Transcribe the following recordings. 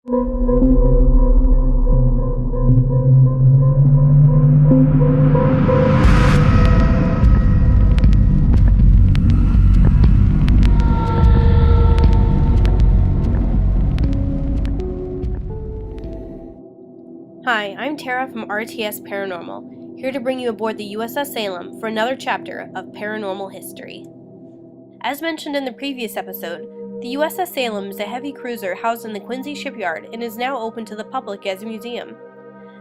Hi, I'm Tara from RTS Paranormal, here to bring you aboard the USS Salem for another chapter of Paranormal History. As mentioned in the previous episode, the USS Salem is a heavy cruiser housed in the Quincy shipyard and is now open to the public as a museum.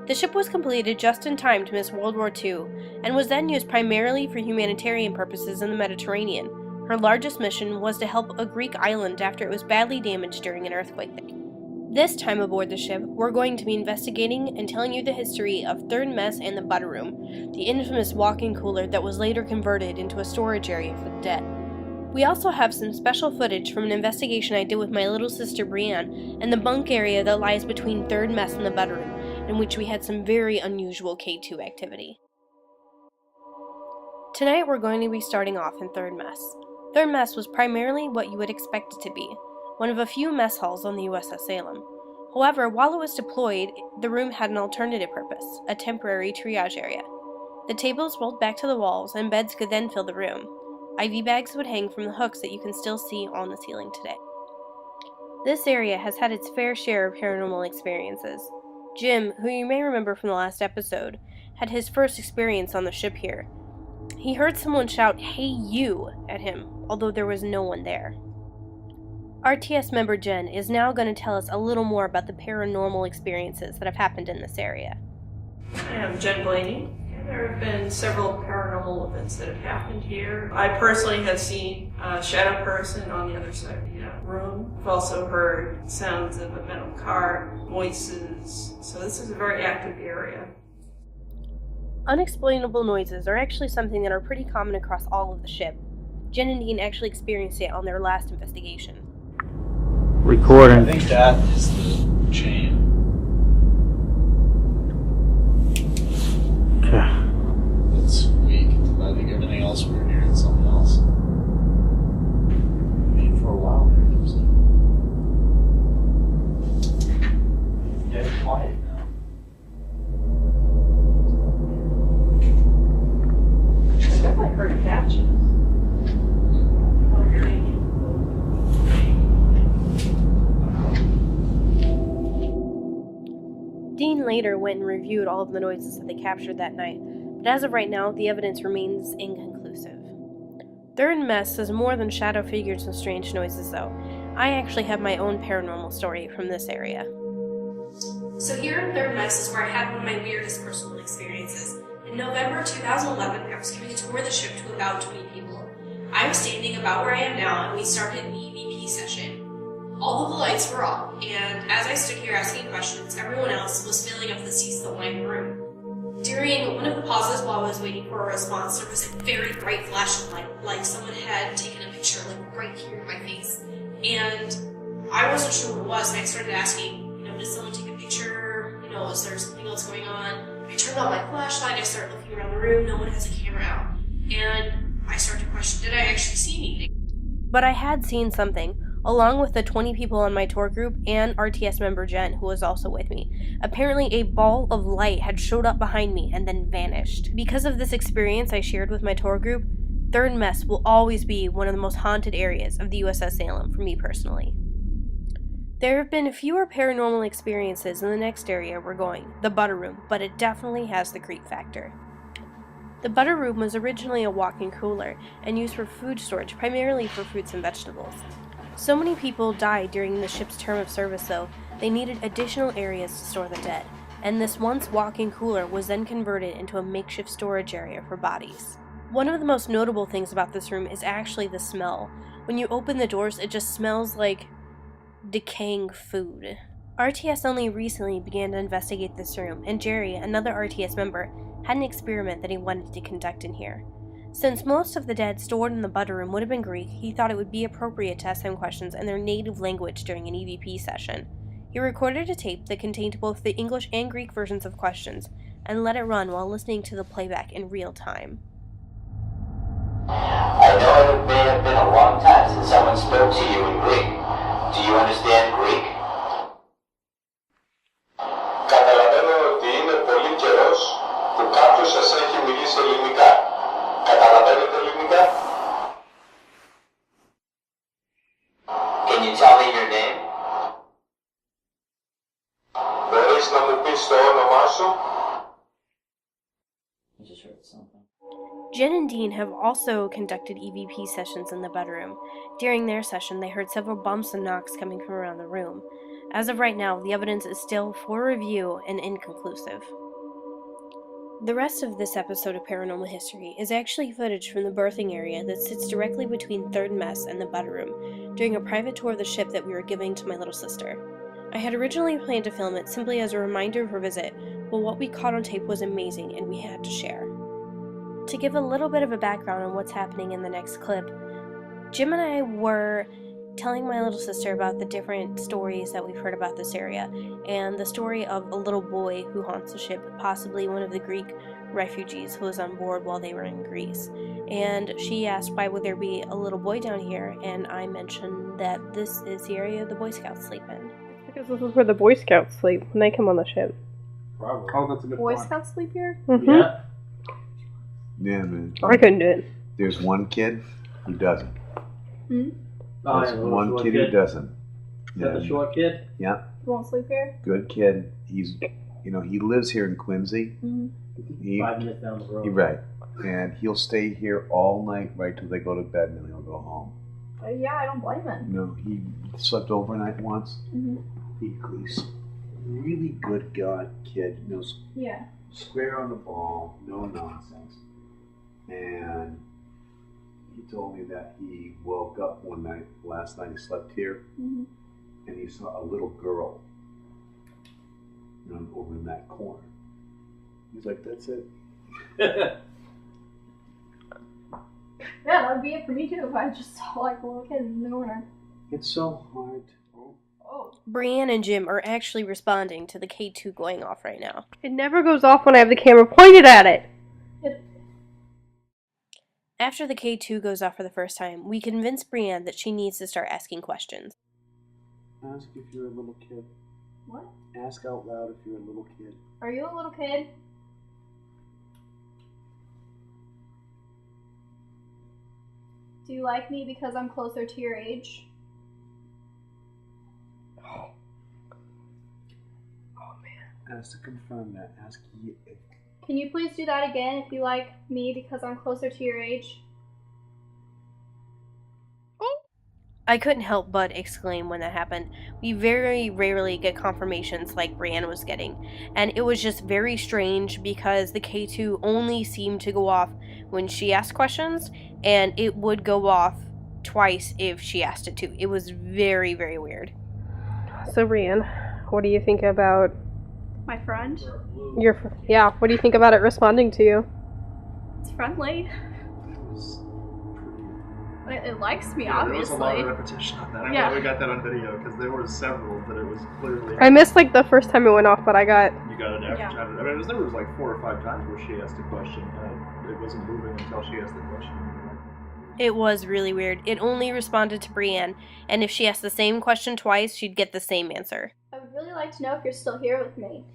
The ship was completed just in time to miss World War II and was then used primarily for humanitarian purposes in the Mediterranean. Her largest mission was to help a Greek island after it was badly damaged during an earthquake. This time aboard the ship, we're going to be investigating and telling you the history of Third Mess and the Butter Room, the infamous walk-in cooler that was later converted into a storage area for the dead. We also have some special footage from an investigation I did with my little sister Brienne and the bunk area that lies between Third Mess and the Butter Room, in which we had some very unusual K2 activity. Tonight we're going to be starting off in Third Mess. Third Mess was primarily what you would expect it to be, one of a few mess halls on the USS Salem. However, while it was deployed, the room had an alternative purpose, a temporary triage area. The tables rolled back to the walls, and beds could then fill the room. IV bags would hang from the hooks that you can still see on the ceiling today. This area has had its fair share of paranormal experiences. Jim, who you may remember from the last episode, had his first experience on the ship here. He heard someone shout, "Hey you!" at him, although there was no one there. RTS member Jen is now going to tell us a little more about the paranormal experiences that have happened in this area. I am Jen Blaney. There have been several paranormal events that have happened here. I personally have seen a shadow person on the other side of the room. I've also heard sounds of a metal car, voices, so this is a very active area. Unexplainable noises are actually something that are pretty common across all of the ship. Jen and Dean actually experienced it on their last investigation. Recording. I think that is the chain. Okay. It's weak. I think everything else we're hearing something else. I mean, for a while there was dead quiet now. I definitely heard captions. Dean later went and reviewed all of the noises that they captured that night, but as of right now, the evidence remains inconclusive. Third Mess is more than shadow figures and strange noises, though. I actually have my own paranormal story from this area. So here in Third Mess is where I had one of my weirdest personal experiences. In November 2011, I was giving a tour of the ship to about 20 people. I was standing about where I am now, and we started an EVP session. All of the lights were off, and as I stood here asking questions, everyone else was filling up the seats that lined the room. During one of the pauses while I was waiting for a response, there was a very bright flash of light, like someone had taken a picture like right here in my face. And I wasn't sure what it was, and I started asking, did someone take a picture? Is there something else going on? I turned on my flashlight, I started looking around the room, no one has a camera out. And I started to question, did I actually see anything? But I had seen something, along with the 20 people on my tour group and RTS member Jen, who was also with me. Apparently a ball of light had showed up behind me and then vanished. Because of this experience I shared with my tour group, Third Mess will always be one of the most haunted areas of the USS Salem for me personally. There have been fewer paranormal experiences in the next area we're going, the Butter Room, but it definitely has the creep factor. The Butter Room was originally a walk-in cooler and used for food storage, primarily for fruits and vegetables. So many people died during the ship's term of service, though, they needed additional areas to store the dead, and this once walk-in cooler was then converted into a makeshift storage area for bodies. One of the most notable things about this room is actually the smell. When you open the doors, it just smells like decaying food. RTS only recently began to investigate this room, and Jerry, another RTS member, had an experiment that he wanted to conduct in here. Since most of the dead stored in the Butter Room would have been Greek, he thought it would be appropriate to ask them questions in their native language during an EVP session. He recorded a tape that contained both the English and Greek versions of questions, and let it run while listening to the playback in real time. I know it may have been a long time since someone spoke to you in Greek. Do you understand Greek? Case number 3 stolen or Marshall? I just heard something. Jen and Dean have also conducted EVP sessions in the bedroom. During their session, they heard several bumps and knocks coming from around the room. As of right now, the evidence is still for review and inconclusive. The rest of this episode of Paranormal History is actually footage from the berthing area that sits directly between third mess and the bedroom during a private tour of the ship that we were giving to my little sister. I had originally planned to film it simply as a reminder of her visit, but what we caught on tape was amazing and we had to share. To give a little bit of a background on what's happening in the next clip, Jim and I were telling my little sister about the different stories that we've heard about this area, and the story of a little boy who haunts the ship, possibly one of the Greek refugees who was on board while they were in Greece. And she asked why would there be a little boy down here, and I mentioned that this is the area the Boy Scouts sleep in. Because this is where the Boy Scouts sleep when they come on the ship. Probably. Oh, that's a good Boy point. Scouts sleep here? Mm-hmm. Yeah. Yeah, man. I couldn't do it. There's one kid who doesn't. Hmm? Oh, There's yeah, the little one short kid who doesn't. Is that the short kid? Yeah, You won't sleep here? good kid. He's, he lives here in Quincy. Mm-hmm. He, 5 minutes down the road. You're right. And he'll stay here all night right till they go to bed, and then he'll go home. Yeah, I don't blame him. He slept overnight once. Mm-hmm. He's a really good kid. Yeah. Square on the ball, no nonsense. And he told me that he woke up one night, last night he slept here, and he saw a little girl over in that corner. He's like, that's it. Yeah, that would be it for me too if I just saw like a little kid in the corner. It's so hard. Oh. Brianne and Jim are actually responding to the K2 going off right now. It never goes off when I have the camera pointed at it. After the K2 goes off for the first time, we convince Brianne that she needs to start asking questions. Ask if you're a little kid. What? Ask out loud if you're a little kid. Are you a little kid? Do you like me because I'm closer to your age? Oh man. Ask to confirm that. Ask if. Can you please do that again if you like me because I'm closer to your age? I couldn't help but exclaim when that happened. We very rarely get confirmations like Brianne was getting, and it was just very strange because the K2 only seemed to go off when she asked questions, and it would go off twice if she asked it to. It was very, very weird. So Brianne, what do you think about my friend? what do you think about it responding to you? It's friendly. It likes me, There was obviously. a lot of repetition on that. I'm glad we got that on video because there were several that it was clearly. I missed like the first time it went off, but I got. You got it after time. I mean, there was like 4 or 5 times where she asked a question and it wasn't moving until she asked the question. It was really weird. It only responded to Brianne, and if she asked the same question twice, she'd get the same answer. I would really like to know if you're still here with me.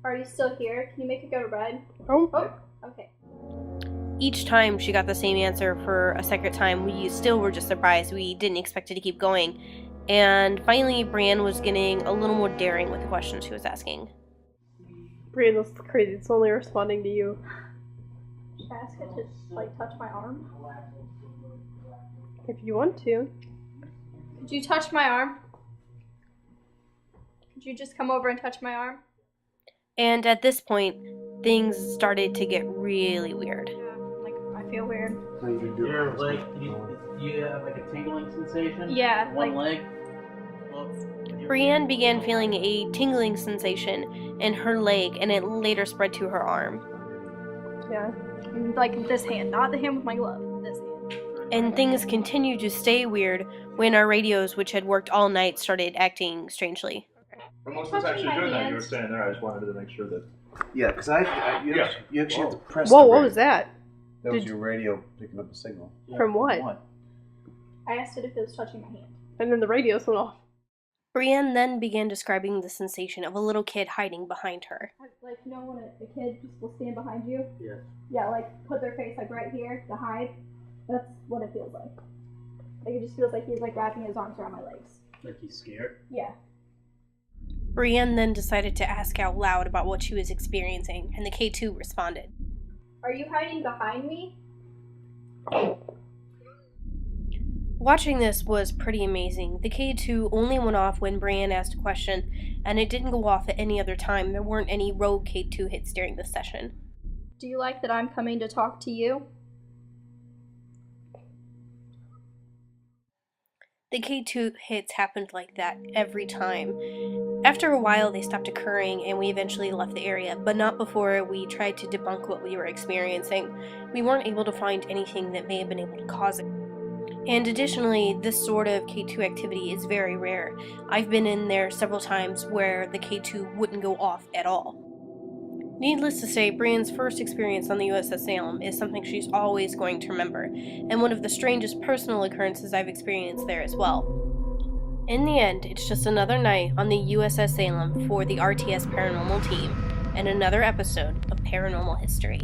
Are you still here? Can you make it go to bed? Oh, okay. Each time she got the same answer for a second time, we still were just surprised. We didn't expect it to keep going. And finally, Brianne was getting a little more daring with the questions she was asking. Brianne, this is crazy. It's only responding to you. Should I ask it to, like, touch my arm? If you want to. Could you touch my arm? Could you just come over and touch my arm? And at this point, things started to get really weird. I feel weird. Your leg, you have like a tingling sensation? Yeah, One like- leg? Brianne began feeling a tingling sensation in her leg, and it later spread to her arm. Yeah. Like this hand, not the hand with my glove. This hand. And things continued to stay weird when our radios, which had worked all night, started acting strangely. For most of it's actually good that you were standing there. I just wanted to make sure that. Yeah, because you actually have to press. Whoa, the what radio. was that? That was your radio picking up a signal. From what? I asked it if it was touching my hand. And then the radios went off. Brianne then began describing the sensation of a little kid hiding behind her. Like, you know when a kid just will stand behind you? Yeah. Yeah, like, put their face, like, right here to hide. That's what it feels like. Like, it just feels like he's, like, wrapping his arms around my legs. Like he's scared? Yeah. Brienne then decided to ask out loud about what she was experiencing, and the K2 responded. Are you hiding behind me? Watching this was pretty amazing. The K2 only went off when Brienne asked a question, and it didn't go off at any other time. There weren't any rogue K2 hits during this session. Do you like that I'm coming to talk to you? The K2 hits happened like that every time. After a while, they stopped occurring, and we eventually left the area, but not before we tried to debunk what we were experiencing. We weren't able to find anything that may have been able to cause it. And additionally, this sort of K2 activity is very rare. I've been in there several times where the K2 wouldn't go off at all. Needless to say, Brienne's first experience on the USS Salem is something she's always going to remember, and one of the strangest personal occurrences I've experienced there as well. In the end, it's just another night on the USS Salem for the RTS Paranormal team, and another episode of Paranormal History.